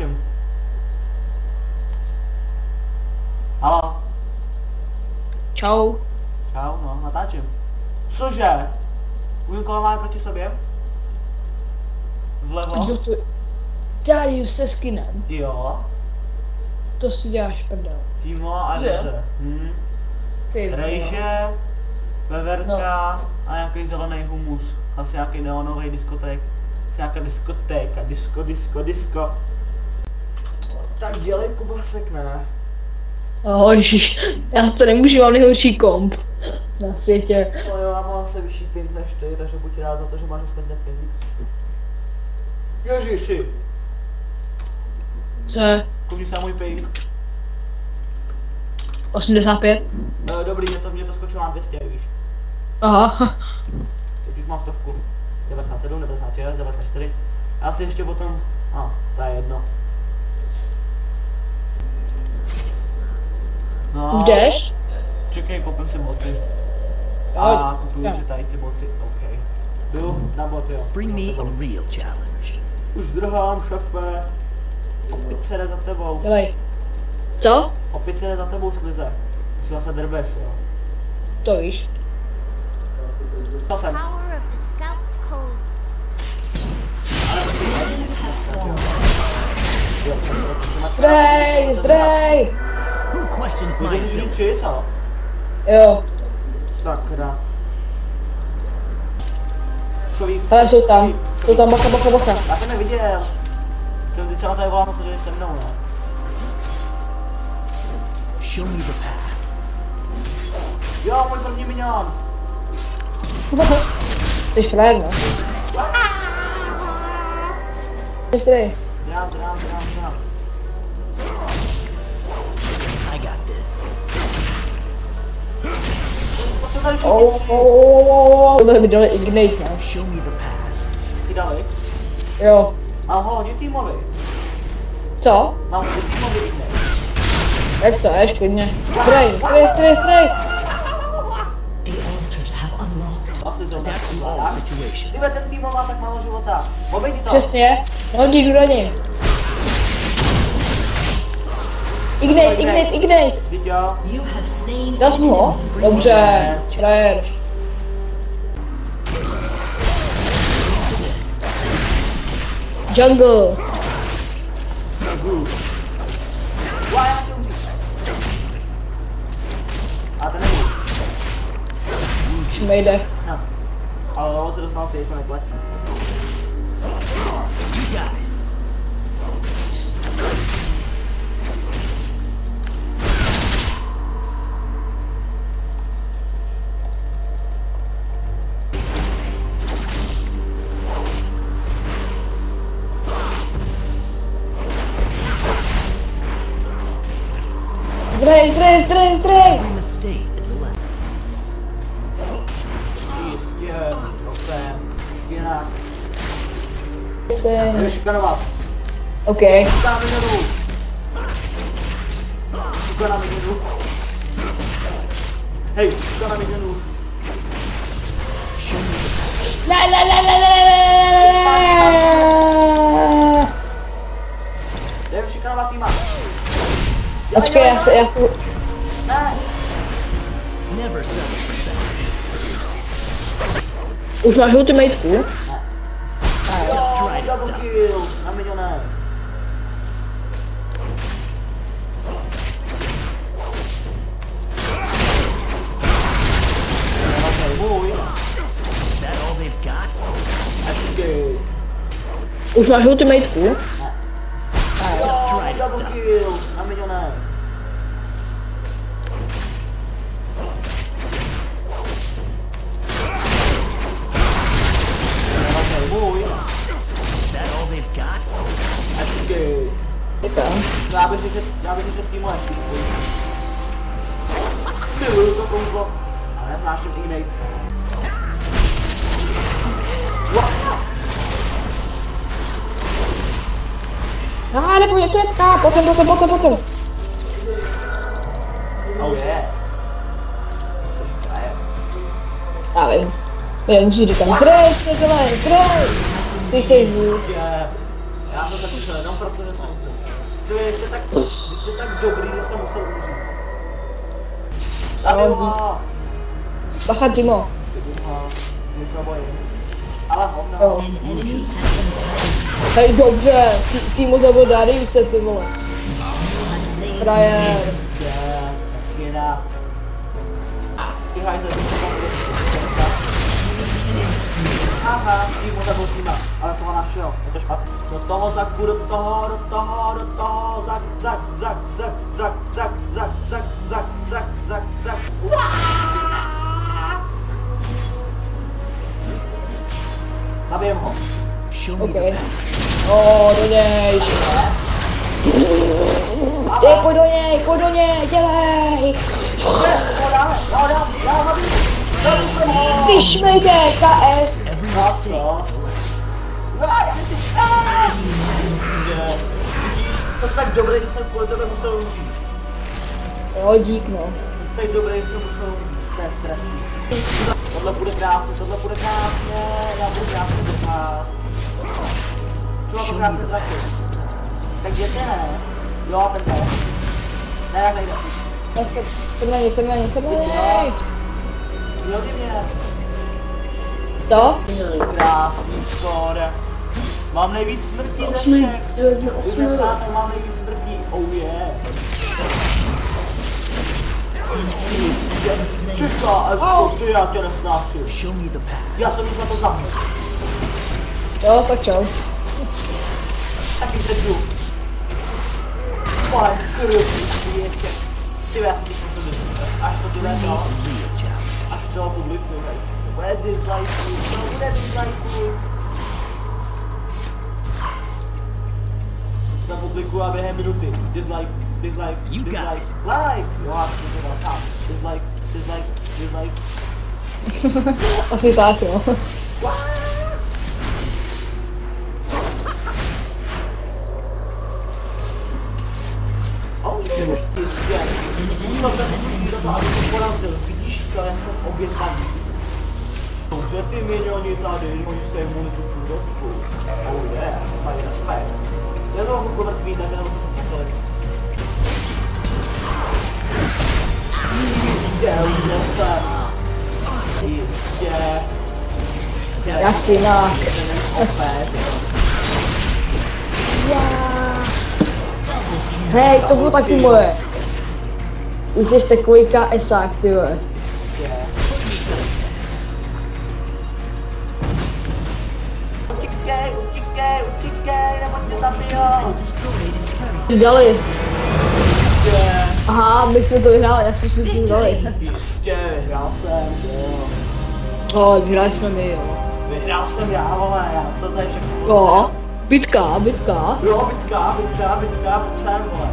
natáčím. Haló? Čau. Čau, no, natáčím. Cože? Už koho máme proti sobě? Vlevo? Darius se skinem. Jo. To si děláš prdel. Timo a Reze. Rejže, veverka a nějaký zelený humus. Asi nějaký neonový diskoték. Nějaká diskotéka, disco. Tak dělej Kubasek, ne? Ježiš, já to nemůžu, mám nejhorší komp na světě. No jo, já mám asi vyšší ping než ty, takže buď rád za to, že máš aspoň ten ping. Ježiši. Co je? Koukni se na můj ping. 85? Dobrý, mě to skočilo na 200, víš. Aha. Teď už mám stovku. 97, 96, 94. Asi ještě potom, to je jedno. No, Už jdeš? Čekej, koupím si boty. A kupuju si tady ty boty, OK. Jdu na boty, jo. Bring me a real challenge. Už zdrhám, šefe. Opět se jde za tebou. Dělej. Co? Opět se jde za tebou, Slize. Už si zase drbeš, jo. To víš. To jsem. Zdrej! Who questions my Můžeš jít 3, co? Jo. Sakra. Ale jsou tam bacha. Já jsem neviděl. Jsem teď se na to volám, že se mnou, ne? Show me the path. Jo, můj první minion. Jsi frajer, no. Zdrej. Drám. I got this. To jsou tady všichni 3. Tohle mi dali Ignite, ne? Show me the path. Ty dali? Jo. Mám ho hodně týmový. Co? Mám hodně týmový ignite. Jak co, ješ klidně. Zdrej. The altars have unlocked. Asi zrovna. Adapt to all situations. Tyhle, ten tým má tak málo života. Obejdi to. Přesně. No, jdu do něj. Ignite. Vidíš jo? You have slain. Dal jsi mu ho? Dobře. Frajer. Jungle. Jsme good. Uá, já chci umřít. A to nebudu. Už nejde. Ale on se dostal ty, to neplatí. You got it. Zdrej. Every mistake is a lesson. Jistě, prosím. Jinak. Jdeme šikanovat. OK. Šikana minionu. Hej, šikana minionu. Show me the path. Jdeme šikanovat týma. Počkej, já si... Ne. Never settle for second. Už máš ultimateku? Jo, try to double stop. kill. Na minioné. Můj. Is that all they've got? Hezky. Už máš ultimateku? Jo, try to double stop. kill. Na minioné. Můj. Is that all they've got? Hezky. Děkám. Já bych řekl týmu je spíš půjď. Miluju to kouzlo. Ale nesnáším ignite. Nepojď, kletka, pojď sem. Oh yeah. Jseš frajer. Já vím. Já musím říkat, zdrej. Ty jsi Jistě. Já jsem se přišel jenom proto, že jsem umřel. Vy jste tak dobrý, že jsem musel umřít. Zabiju ho! Bacha, Timo. Že se bojím. Ale hovno. Jo. Hej, dobře, Timo zabil Dariuse, ty vole. Frajer. Kina. Ty hajze, ty se tam aha, Timo zabil Tima, ale toho našeho, je to špatný. Do toho zaku, do toho, zak. Zabijem ho. OK. Do něj. Pojď do něj, dělej. Ty šmejde, KS. No co? Vidíš, jsem tak dobrý, že jsem kvůli tebe musel umřít. Jo, dík no. Jsem tak dobrý, že jsem musel umřít, to je strašný. Tohle bude krásně, já budu krásně vrhat. Čuva to krásně trasy. Tak jděte, ne? Jo, ten jde. Ne, jak nejde. Jsem na něj. Jo, ty mě. Co? Krásný skóre. Mám nejvíc smrtí ze všech. Víte, přátel, mám nejvíc smrtí. Oh yeah. Ty KS, ty já tě nesnáším. Já jsem jsi za to zabil. Jo, tak čau. Taky se jdu. Moje krvní světě. Ty já si těším to vyzvu. Až to ty no. Až to publikuju. Bude dislajkuju, to bude dislajkuju. To publikuju a během minuty. Dislike. Like. Jo, já to jsem dal sám. Dislike. Asi tak, jo. Jistě. Musel jsem do toho, aby jsem porazil. Vidíš to, jak jsem obětaný. Dobře ty minioni tady, oni se imunitu půl roku. Oh yeah, mají respekt. Je to hluko mrtvý, takže nebo co se snažili. Jistě, užil jsem. Jistě. Jak jinak. Opět. Hej, to bylo taky moje. Už jsi takový KSák, ty vole. Utíkej, nebo tě zabijou. Ty dali. Aha, my jsme to vyhráli, já jsem si to dali. Jistě, vyhrál jsem, O, vyhráli jsme my, jo. Vyhrál jsem já, vole, já to tady všechno. Jo, bitka. Jo, bitka, pojď sem, vole.